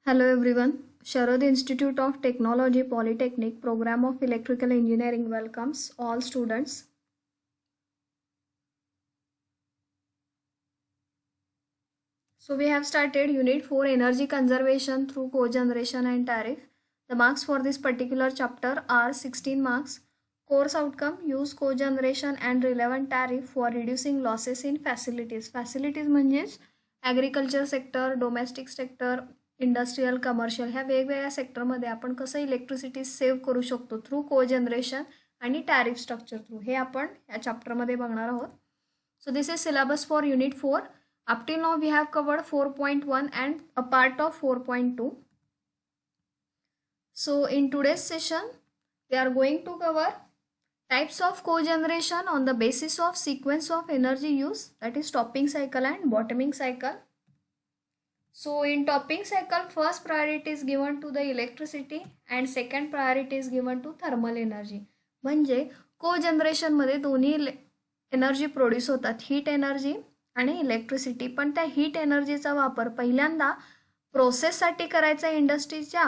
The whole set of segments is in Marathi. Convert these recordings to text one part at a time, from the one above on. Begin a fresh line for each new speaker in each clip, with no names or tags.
Hello everyone. Sharad Institute of Technology Polytechnic Program of Electrical Engineering welcomes all students. So we have started Unit 4 Energy Conservation through Cogeneration and Tariff. The marks for this particular chapter are 16 marks. Course outcome: use cogeneration and relevant tariff for reducing losses in facilities. Facilities म्हणजेच agriculture sector, domestic sector, industrial, commercial ह्या वेगवेगळ्या सेक्टरमध्ये आपण कसं इलेक्ट्रिसिटी सेव्ह करू शकतो थ्रू कोजनरेशन आणि टॅरिफ स्ट्रक्चर थ्रू, हे आपण या चॅप्टरमध्ये बघणार आहोत. So this is syllabus for unit 4. Up till now we have covered 4.1 and a part of 4.2. So in today's session we are going to cover types of cogeneration on the basis of sequence of energy use, that is topping cycle and bottoming cycle. So in topping cycle, first priority is given to the electricity and second priority is given to thermal energy. म्हणजे कोजनरेशन मध्ये दोन्ही एनर्जी प्रोड्यूस होतात, हीट एनर्जी आणि इलेक्ट्रिसिटी. पण त्या हीट एनर्जीचा वापर पहिल्यांदा प्रोसेससाठी करायचा आहे इंडस्ट्रीच्या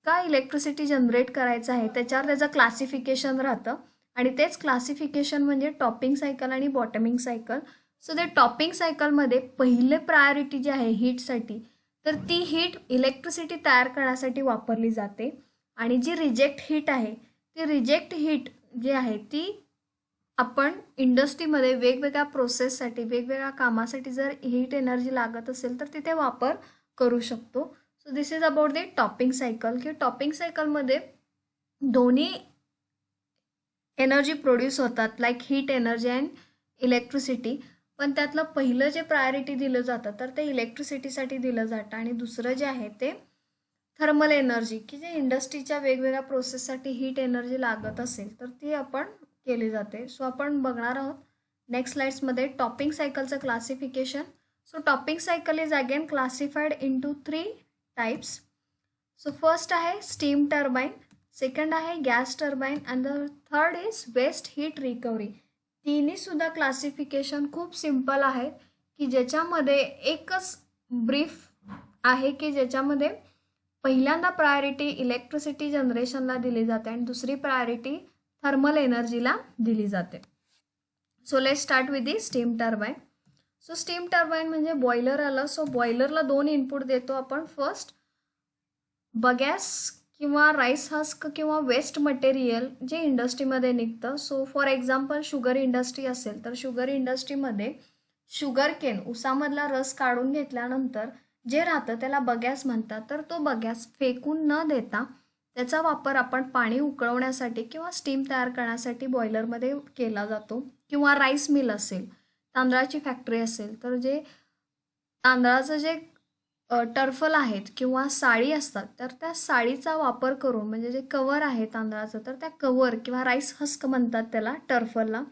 का इलेक्ट्रिसिटी जनरेट करायचं आहे त्याच्यावर त्याचं क्लासिफिकेशन राहतं. आणि तेच क्लासिफिकेशन म्हणजे टॉपिंग सायकल आणि बॉटमिंग सायकल. सो ते टॉपिंग सायकलमध्ये पहिले प्रायोरिटी जी आहे हीटसाठी, तर ती हीट इलेक्ट्रिसिटी तयार करण्यासाठी वापरली जाते. आणि जी रिजेक्ट हीट आहे, ती रिजेक्ट हीट जी आहे ती आपण इंडस्ट्रीमध्ये वेगवेगळ्या प्रोसेससाठी, वेगवेगळ्या कामासाठी जर हीट एनर्जी लागत असेल तर तिथे वापर करू शकतो. So this is about the topping cycle. की टॉपिंग सायकलमध्ये दोन्ही एनर्जी प्रोड्यूस होतात, like heat energy and electricity. पण त्यातलं पहिलं जे प्रायोरिटी दिलं जातं तर ते इलेक्ट्रिसिटीसाठी दिलं जातं आणि दुसरं जे आहे ते थर्मल एनर्जी, की जे इंडस्ट्रीच्या वेगवेगळ्या प्रोसेससाठी हीट एनर्जी लागत असेल तर ती आपण केली जाते. सो आपण बघणार आहोत नेक्स्ट स्लाइड्समध्ये टॉपिंग सायकलचं classification. So topping cycle is again classified into 3 types. So first आहे स्टीम टर्बाईन, सेकंड आहे gas turbine and the third is waste heat recovery. तिन्ही सुद्धा क्लासिफिकेशन खूप सिम्पल आहेत, की ज्याच्यामध्ये एकच ब्रीफ आहे की ज्याच्यामध्ये पहिल्यांदा प्रायोरिटी इलेक्ट्रिसिटी जनरेशनला दिली जाते आणि दुसरी प्रायोरिटी थर्मल एनर्जीला दिली जाते. So let start with the steam turbine. So steam turbine म्हणजे बॉयलर आलं. सो बॉयलरला 2 इनपुट देतो आपण. फर्स्ट बगॅस किंवा राईस हस्क किंवा वेस्ट मटेरियल जे इंडस्ट्रीमध्ये निघतं. So for example sugar industry असेल तर शुगर इंडस्ट्रीमध्ये शुगर केन, उसामधला रस काढून घेतल्यानंतर जे राहतं त्याला बगॅस म्हणतात. तर तो बगॅस फेकून न देता त्याचा वापर आपण पाणी उकळवण्यासाठी किंवा स्टीम तयार करण्यासाठी बॉयलरमध्ये केला जातो. किंवा राईस मिल असेल, तांदळाची फॅक्टरी असेल तर जे तांदळाचं जे टर्फल आहेत किंवा साळी असतात तर त्या साळीचा वापर करून, म्हणजे जे कवर आहे तांदळाचं तर त्या कवर किंवा राईस हस्क म्हणतात त्याला, टर्फलला,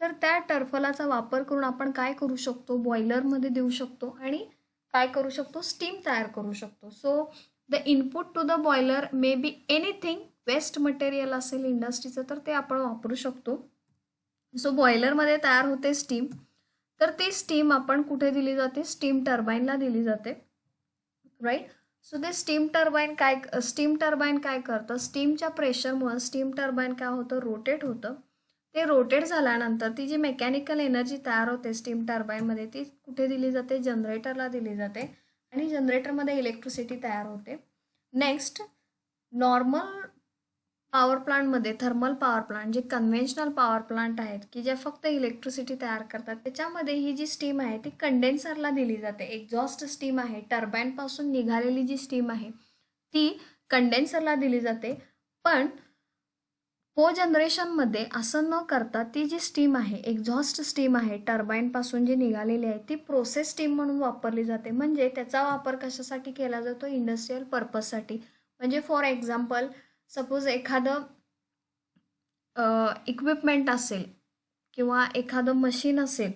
तर त्या टर्फलाचा वापर करून आपण काय करू शकतो, बॉयलरमध्ये देऊ शकतो आणि काय करू शकतो, स्टीम तयार करू शकतो. So the input to the boiler may be anything, waste material असेल इंडस्ट्रीचं तर ते आपण वापरू शकतो. सो बॉयलरमध्ये तयार होते स्टीम, तर ती स्टीम आपण कुठे दिली जाते, स्टीम टर्बाईनला दिली जाते, राईट. सो ते स्टीम टर्बाईन काय करतं, स्टीमच्या प्रेशरमुळे स्टीम टर्बाईन काय होतं, रोटेट होतं. ते रोटेट झाल्यानंतर ती जी मेकॅनिकल एनर्जी तयार होते स्टीम टर्बाईनमध्ये ती कुठे दिली जाते, जनरेटरला दिली जाते आणि जनरेटरमध्ये इलेक्ट्रिसिटी तयार होते. नेक्स्ट नॉर्मल पॉवर प्लांटमध्ये, थर्मल पॉवर प्लांट जे कन्व्हेन्शनल पॉवर प्लांट आहेत की जे फक्त इलेक्ट्रिसिटी तयार करतात, त्याच्यामध्ये ही जी स्टीम आहे ती कंडेन्सरला दिली जाते. एक्झॉस्ट स्टीम आहे, टर्बाईनपासून निघालेली जी स्टीम आहे ती कंडेन्सरला दिली जाते. पण कोजनरेशनमध्ये असं न करता ती जी स्टीम आहे, एक्झॉस्ट स्टीम आहे टर्बाईनपासून जी निघालेली आहे, ती प्रोसेस स्टीम म्हणून वापरली जाते. म्हणजे त्याचा वापर कशासाठी केला जातो, इंडस्ट्रियल पर्पजसाठी. म्हणजे फॉर एक्झाम्पल सपोज एखादं इक्विपमेंट असेल किंवा एखादं मशीन असेल,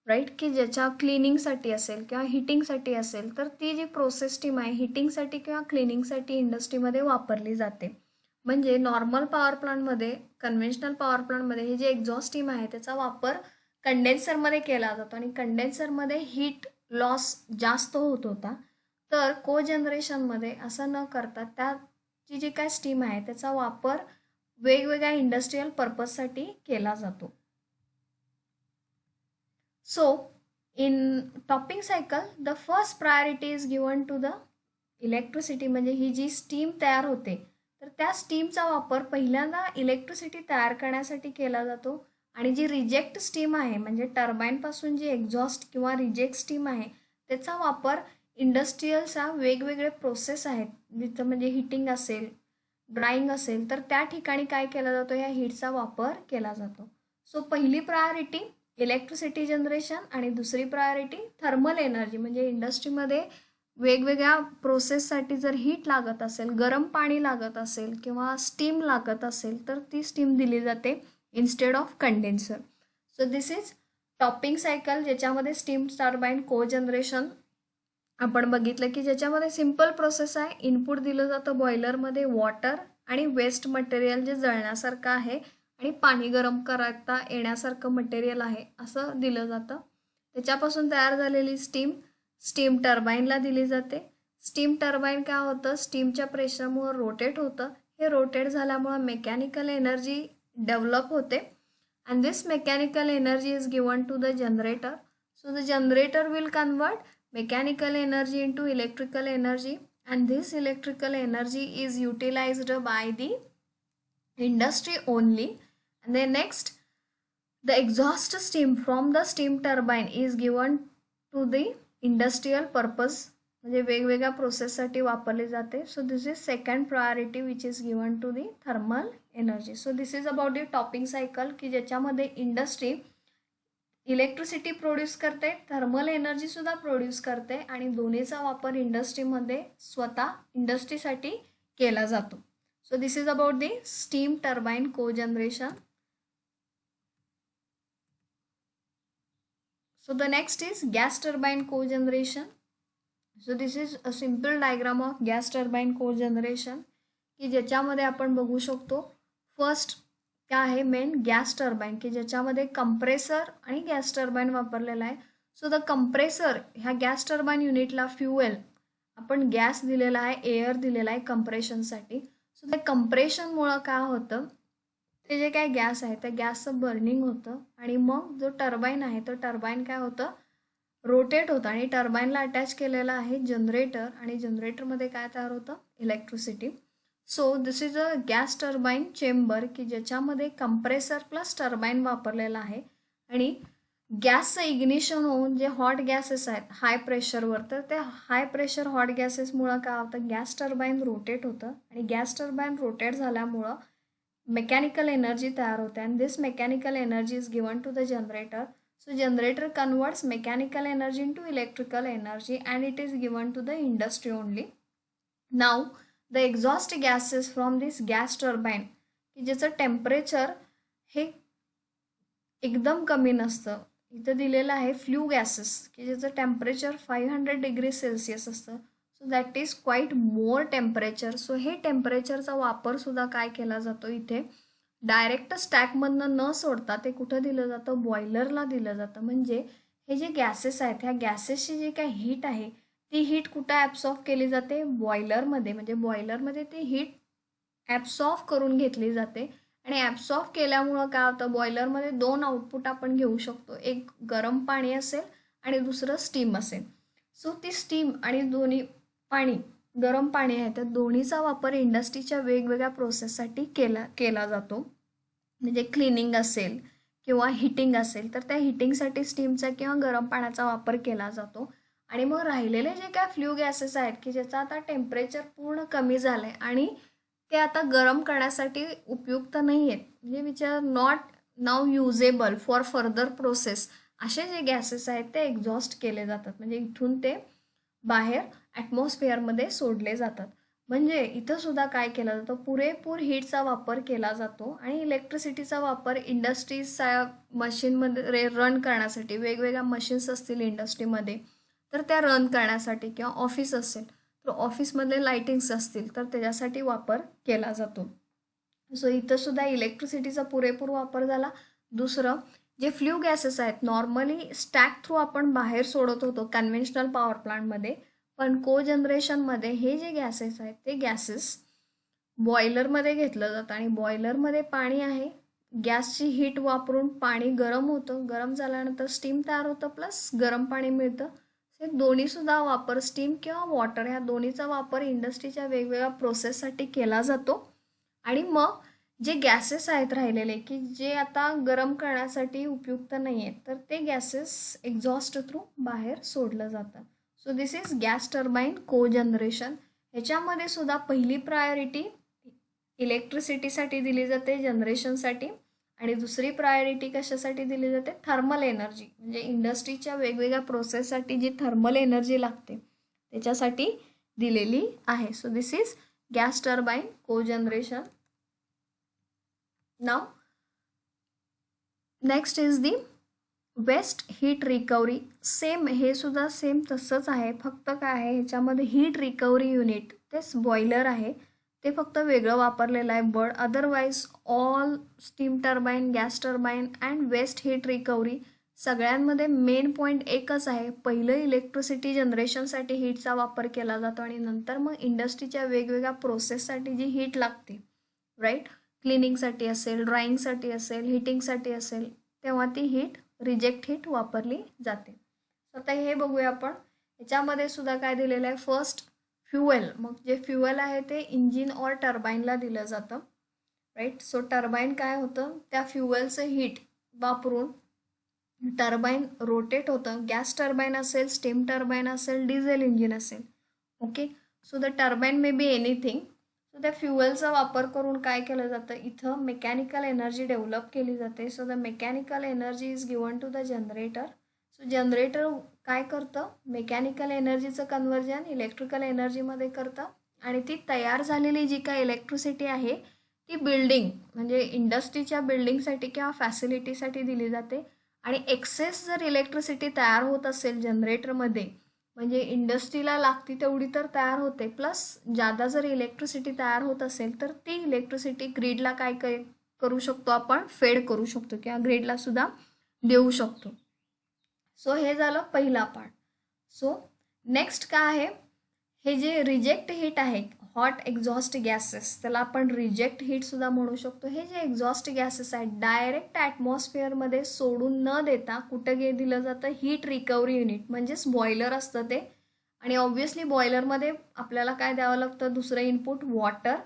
राईट, की ज्याच्या क्लिनिंगसाठी असेल किंवा हिटिंगसाठी असेल तर ती जी प्रोसेस स्टीम आहे हिटिंगसाठी किंवा क्लिनिंगसाठी इंडस्ट्रीमध्ये वापरली जाते. म्हणजे नॉर्मल पॉवर प्लांटमध्ये, कन्व्हेन्शनल पॉवर प्लांटमध्ये हे जे एक्झॉस्ट स्टीम आहे त्याचा वापर कंडेन्सरमध्ये केला जातो आणि कंडेन्सरमध्ये हीट लॉस जास्त होत होता. तर कोजनरेशनमध्ये असं न करता त्याची जी काय स्टीम आहे त्याचा वापर वेगवेगळ्या इंडस्ट्रियल पर्पजसाठी केला जातो. So in topping cycle the first priority is given to the electricity, म्हणजे ही जी स्टीम तयार होते तर त्या स्टीमचा वापर पहिल्यांदा इलेक्ट्रिसिटी तयार करण्यासाठी केला जातो. आणि जी रिजेक्ट स्टीम आहे म्हणजे टर्बाईनपासून जी एक्झॉस्ट किंवा रिजेक्ट स्टीम आहे त्याचा वापर इंडस्ट्रीयलचा वेगवेगळे प्रोसेस आहेत जिथं म्हणजे हिटिंग असेल, ड्राईंग असेल तर त्या ठिकाणी काय केला जातो, या हीटचा वापर केला जातो. सो पहिली प्रायोरिटी इलेक्ट्रिसिटी जनरेशन आणि दुसरी प्रायोरिटी थर्मल एनर्जी, म्हणजे इंडस्ट्रीमध्ये वेगवेगळ्या प्रोसेससाठी जर हीट लागत असेल, गरम पाणी लागत असेल किंवा स्टीम लागत असेल तर ती स्टीम दिली जाते instead of condenser. So this is topping cycle, ज्याच्यामध्ये स्टीम टर्बाईन कोजनरेशन आपण बघितलं की ज्याच्यामध्ये सिंपल प्रोसेस आहे. इनपुट दिलं जातं बॉयलरमध्ये वॉटर आणि वेस्ट मटेरियल जे जळण्यासारखं आहे आणि पाणी गरम करता येण्यासारखं मटेरियल आहे असं दिलं जातं. त्याच्यापासून तयार झालेली स्टीम टर्बाईनला दिली जाते. स्टीम टर्बाईन काय होतं, स्टीमच्या प्रेशरमुळे रोटेट होतं. हे रोटेट झाल्यामुळं मेकॅनिकल एनर्जी डेव्हलप होते and this mechanical energy is given to the generator. So the generator will convert mechanical energy into electrical energy and this electrical energy is utilized by the industry only. And then next, the exhaust steam from the steam turbine is given to the industrial purpose, म्हणजे वेगवेगळ्या प्रोसेससाठी वापरले जाते. So this is second priority which is given to the thermal energy. So this is about the topping cycle की ज्याच्यामध्ये इंडस्ट्री इलेक्ट्रिसिटी प्रोड्यूस करते, थर्मल एनर्जी सुद्धा प्रोड्यूस करते आणि दोन्हीचा वापर इंडस्ट्रीमध्ये स्वतः इंडस्ट्रीसाठी केला जातो. So this is about the steam turbine cogeneration. So the next is gas turbine cogeneration. So this is a simple diagram of gas turbine cogeneration की ज्याच्यामध्ये आपण बघू शकतो फर्स्ट काय आहे मेन गॅस टर्बाईन की ज्याच्यामध्ये कंप्रेसर आणि गॅस टर्बाईन वापरलेला आहे. सो द कंप्रेसर ह्या गॅस टर्बाईन युनिटला फ्युएल आपण गॅस दिलेला आहे, एअर दिलेला आहे कंप्रेशनसाठी. सो त्या कंप्रेशनमुळं काय होतं, ते जे काय गॅस आहे त्या गॅसचं बर्निंग होतं आणि मग जो टर्बाईन आहे तो टर्बाईन काय होतं रोटेट होतं आणि टर्बाईनला अटॅच केलेला आहे जनरेटर आणि जनरेटरमध्ये काय तयार होतं electricity. So this is a gas turbine chamber की ज्याच्यामध्ये कंप्रेसर प्लस टर्बाईन वापरलेला आहे आणि गॅसचं इग्निशन होऊन जे हॉट गॅसेस आहेत हाय प्रेशरवर तर त्या हाय प्रेशर हॉट गॅसेसमुळं काय होतं गॅस टर्बाईन रोटेट होतं आणि गॅस टर्बाईन रोटेट झाल्यामुळं mechanical energy तयार होते and this mechanical energy is given to the generator. So generator converts mechanical energy into electrical energy and it is given to the industry only. Now the exhaust gases from this gas turbine की ज्याचं टेम्परेचर हे एकदम कमी नसतं, इथं दिलेलं आहे फ्ल्यू गॅसेस की ज्याचं टेम्परेचर 500 डिग्री सेल्सिअस असतं. So that is quite more temperature. So हे टेम्परेचरचा वापर सुद्धा काय केला जातो इथे डायरेक्ट स्टॅकमधनं न सोडता ते कुठं दिलं जातं बॉयलरला दिलं जातं. म्हणजे हे जे गॅसेस आहेत ह्या गॅसेसची जी काय हीट आहे ती हीट कुठं ॲब्सॉर्ब केली जाते बॉयलरमध्ये, म्हणजे बॉयलरमध्ये ती हीट ॲब्सॉर्ब करून घेतली जाते आणि ॲब्सॉर्ब केल्यामुळं काय होतं बॉयलरमध्ये दोन आउटपुट आपण घेऊ शकतो, एक गरम पाणी असेल आणि दुसरं स्टीम असेल. सो ती स्टीम आणि दोन्ही गरम पाणी आहे त्या दोन्हीचा वापर इंडस्ट्रीच्या वेगवेगळ्या प्रोसेससाठी केला जातो. म्हणजे क्लिनिंग असेल किंवा हिटिंग असेल तर त्या हिटिंगसाठी स्टीमचा किंवा गरम पाण्याचा वापर केला जातो. आणि मग राहिलेले जे काय फ्ल्यू गॅसेस आहेत की ज्याचं आता टेम्परेचर पूर्ण कमी झालं आहे आणि ते आता गरम करण्यासाठी उपयुक्त नाही आहेत, म्हणजे which are not now usable for further process, असे जे गॅसेस आहेत ते एक्झॉस्ट केले जातात, म्हणजे इथून ते बाहेर ॲटमॉस्फिअरमध्ये सोडले जातात. म्हणजे इथं सुद्धा काय केलं जातं पुरेपूर हीटचा वापर केला जातो आणि इलेक्ट्रिसिटीचा वापर इंडस्ट्रीजच्या मशीनमध्ये रन करण्यासाठी वेगवेगळ्या मशीन्स असतील इंडस्ट्रीमध्ये तर त्या रन करण्यासाठी किंवा ऑफिस असेल तर ऑफिसमधले लाईटिंग्स असतील तर त्याच्यासाठी वापर केला जातो. सो इथं सुद्धा इलेक्ट्रिसिटीचा पुरेपूर वापर झाला. दुसरं जे फ्ल्यू गॅसेस आहेत नॉर्मली स्टॅक थ्रू आपण बाहेर सोडत होतो कन्व्हेन्शनल पॉवर प्लांटमध्ये, पण कोजनरेशनमध्ये हे जे गॅसेस आहेत ते गॅसेस बॉयलरमध्ये घेतलं जातं आणि बॉयलरमध्ये पाणी आहे, गॅसची हीट वापरून पाणी गरम होतं, गरम झाल्यानंतर स्टीम तयार होतं प्लस गरम पाणी मिळतं. हे दोन्हीसुद्धा वापर स्टीम किंवा वॉटर ह्या दोन्हीचा वापर इंडस्ट्रीच्या वेगवेगळ्या प्रोसेससाठी केला जातो. आणि मग जे गॅसेस आहेत राहिलेले की जे आता गरम करण्यासाठी उपयुक्त नाही आहेत तर ते गॅसेस एक्झॉस्ट थ्रू बाहेर सोडलं जातं. So this is gas turbine cogeneration. ह्याच्यामध्ये सुद्धा पहिली प्रायोरिटी इलेक्ट्रिसिटीसाठी दिली जाते जनरेशनसाठी आणि दुसरी प्रायोरिटी कशासाठी दिली जाते थर्मल एनर्जी म्हणजे इंडस्ट्रीच्या वेगवेगळ्या प्रोसेससाठी जी थर्मल एनर्जी लागते त्याच्यासाठी दिलेली आहे. So this is gas turbine cogeneration. नाव next is the waste heat recovery. Same हे सुद्धा सेम तसंच आहे, फक्त काय आहे ह्याच्यामध्ये हीट रिकव्हरी युनिट तेच बॉयलर आहे ते फक्त वेगळं वापरलेलं आहे. But otherwise all steam turbine gas turbine and waste heat recovery सगळ्यांमध्ये मेन पॉईंट एकच आहे. पहिलं इलेक्ट्रिसिटी जनरेशनसाठी हीटचा वापर केला जातो आणि नंतर मग इंडस्ट्रीच्या वेगवेगळ्या प्रोसेससाठी जी हीट लागते राईट, क्लिनिंगसाठी असेल, ड्राईंगसाठी असेल, हिटिंगसाठी असेल तेव्हा ती हीट रिजेक्ट हीट वापरली जाते. आता हे बघूया आपण. याच्यामध्ये सुद्धा काय दिलेलं आहे फर्स्ट फ्युएल. मग जे फ्युएल आहे ते इंजिन और टर्बाईनला दिलं जातं राईट. सो टर्बाईन काय होतं त्या फ्युएलचं हीट वापरून टर्बाईन रोटेट होतं. गॅस टर्बाईन असेल, स्टीम टर्बाईन असेल, डिझेल इंजिन असेल. Okay. So the turbine may be anything. So त्या फ्युएलचा वापर करून काय केलं जातं इथं मेकॅनिकल एनर्जी डेव्हलप केली जाते. So the mechanical energy is given to the generator. So generator काय करतं मेकॅनिकल एनर्जीचं कन्व्हर्जन इलेक्ट्रिकल एनर्जीमध्ये करतं आणि ती तयार झालेली जी काय इलेक्ट्रिसिटी आहे ती बिल्डिंग म्हणजे इंडस्ट्रीच्या बिल्डिंगसाठी किंवा फॅसिलिटीसाठी दिली जाते. आणि एक्सेस जर इलेक्ट्रिसिटी तयार होत असेल जनरेटरमध्ये म्हणजे इंडस्ट्रीला लागती तेवढी तर तयार होते प्लस जादा जर इलेक्ट्रिसिटी तयार होत असेल तर ती इलेक्ट्रिसिटी ग्रीडला काय करू शकतो आपण फेड करू शकतो किंवा ग्रीडला सुद्धा देऊ शकतो. सो हे झालं पहिला पार्ट. सो नेक्स्ट काय आहे हे जे रिजेक्ट हीट आहे हॉट एक्झॉस्ट गॅसेस त्याला आपण रिजेक्ट हीट सुद्धा म्हणू शकतो. हे जे एक्झॉस्ट गॅसेस आहेत डायरेक्ट ॲटमॉस्फिअरमध्ये सोडून न देता कुठं दिलं जातं हीट रिकव्हरी युनिट म्हणजेच बॉयलर असतं ते. आणि ऑब्व्हियसली बॉयलरमध्ये आपल्याला काय द्यावं लागतं दुसरं इनपुट वॉटर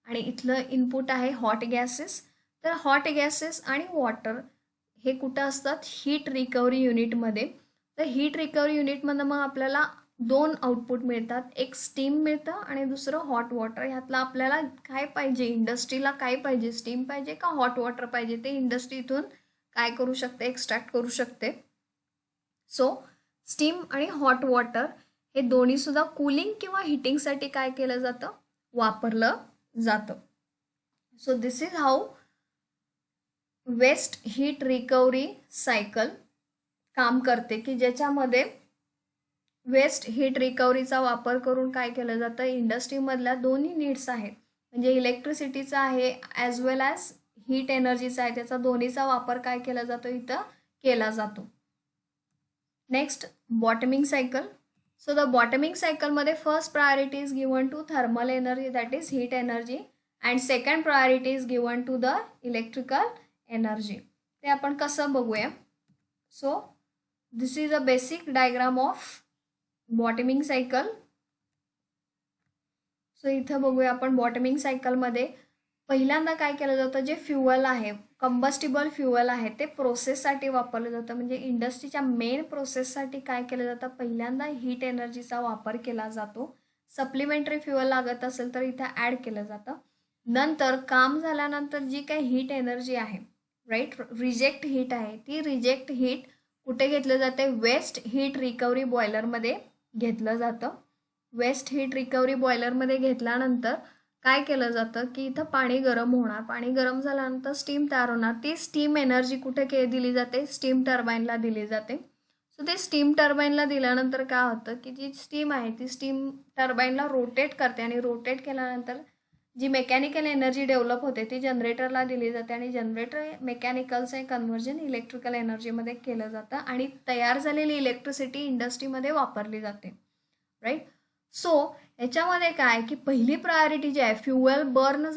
आणि इथलं इनपुट आहे हॉट गॅसेस. तर हॉट गॅसेस आणि वॉटर हे कुठं असतात हीट रिकव्हरी युनिटमध्ये. तर हीट रिकव्हरी युनिटमधनं मग आपल्याला दोन आउटपुट मिळतात, एक स्टीम मिळतं आणि दुसरं हॉट वॉटर. ह्यातलं आपल्याला काय पाहिजे इंडस्ट्रीला काय पाहिजे स्टीम पाहिजे का हॉट वॉटर पाहिजे ते इंडस्ट्री इथून काय करू शकते एक्स्ट्रॅक्ट करू शकते. सो स्टीम आणि हॉट वॉटर हे दोन्हीसुद्धा कूलिंग किंवा हिटिंगसाठी काय केलं जातं वापरलं जातं. So this is how waste heat recovery cycle काम करते की ज्याच्यामध्ये वेस्ट हीट रिकव्हरीचा वापर करून काय केलं जातं इंडस्ट्रीमधल्या दोन्ही नीड्स आहेत म्हणजे इलेक्ट्रिसिटीचा आहे ॲज वेल ॲज हीट एनर्जीचा आहे त्याचा दोन्हीचा वापर काय केला जातो इथं केला जातो. Next bottoming cycle. So the bottoming सायकलमध्ये first priority is given to thermal energy that is heat energy and second priority is given to the electrical energy. ते आपण कसं बघूया. So this is a basic diagram of bottoming cycle. So इथं बघूया आपण बॉटमिंग सायकलमध्ये पहिल्यांदा काय केलं जातं जे फ्युअल आहे कंबस्टिबल फ्युअल आहे ते प्रोसेससाठी वापरलं जातं म्हणजे इंडस्ट्रीच्या मेन प्रोसेससाठी काय केलं जातं पहिल्यांदा हीट एनर्जीचा वापर केला जातो. सप्लिमेंटरी फ्युअल लागत असेल तर इथं ॲड केलं जातं. नंतर काम झाल्यानंतर जी काही हीट एनर्जी आहे राईट रिजेक्ट हीट आहे ती रिजेक्ट हीट कुठे घेतलं जाते वेस्ट हीट रिकव्हरी बॉयलरमध्ये घेतलं जातं. वेस्ट हीट रिकव्हरी बॉयलरमध्ये घेतल्यानंतर काय केलं जातं की इथं पाणी गरम होणार पाणी गरम झाल्यानंतर स्टीम तयार होणार ती स्टीम एनर्जी कुठे दिली जाते स्टीम टर्बाईनला दिली जाते. सो ते स्टीम टर्बाईनला दिल्यानंतर काय होतं की जी स्टीम आहे ती स्टीम टर्बाईनला रोटेट करते आणि रोटेट केल्यानंतर जी मेकॅनिकल एनर्जी डेव्हलप होते ती जनरेटरला दिली जाते आणि जनरेटर मेकॅनिकलचं कन्व्हर्जन इलेक्ट्रिकल एनर्जीमध्ये केलं जातं आणि तयार झालेली इलेक्ट्रिसिटी इंडस्ट्रीमध्ये वापरली जाते राईट. सो याच्यामध्ये काय की पहिली प्रायोरिटी जी आहे फ्युएल बर्न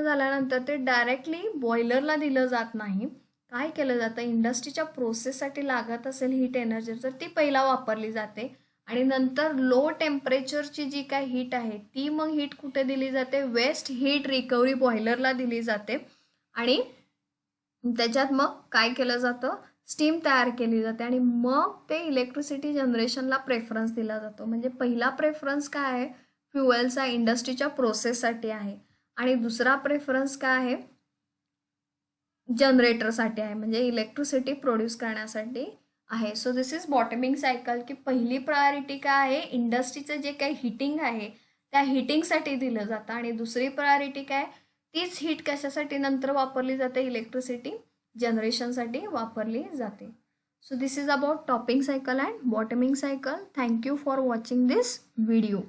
झाल्यानंतर ते डायरेक्टली बॉयलरला दिलं जात नाही. काय केलं जातं, इंडस्ट्रीच्या प्रोसेससाठी लागत असेल हीट एनर्जी तर ती पहिला वापरली जाते आणि नंतर लो टेम्परेचरची जी काय हीट आहे ती मग हीट कुठे दिली जाते, वेस्ट हीट रिकव्हरी बॉयलरला दिली जाते आणि त्याच्यात मग काय केलं जातं, स्टीम तयार केली जाते आणि मग ते इलेक्ट्रिसिटी जनरेशनला प्रेफरन्स दिला जातो. म्हणजे पहिला प्रेफरन्स काय आहे, फ्युएलचा इंडस्ट्रीच्या प्रोसेससाठी आहे आणि दुसरा प्रेफरन्स काय आहे, जनरेटरसाठी आहे, म्हणजे इलेक्ट्रिसिटी प्रोड्यूस करण्यासाठी आहे. So this is bottoming cycle की पहिली प्रायोरिटी काय आहे, इंडस्ट्रीचं जे काही हिटिंग आहे त्या हिटिंगसाठी दिलं जातं आणि दुसरी प्रायोरिटी काय, तीच हीट कशासाठी नंतर वापरली जाते, इलेक्ट्रिसिटी जनरेशनसाठी वापरली जाते. So this is about topping cycle and bottoming cycle. Thank you for watching this video.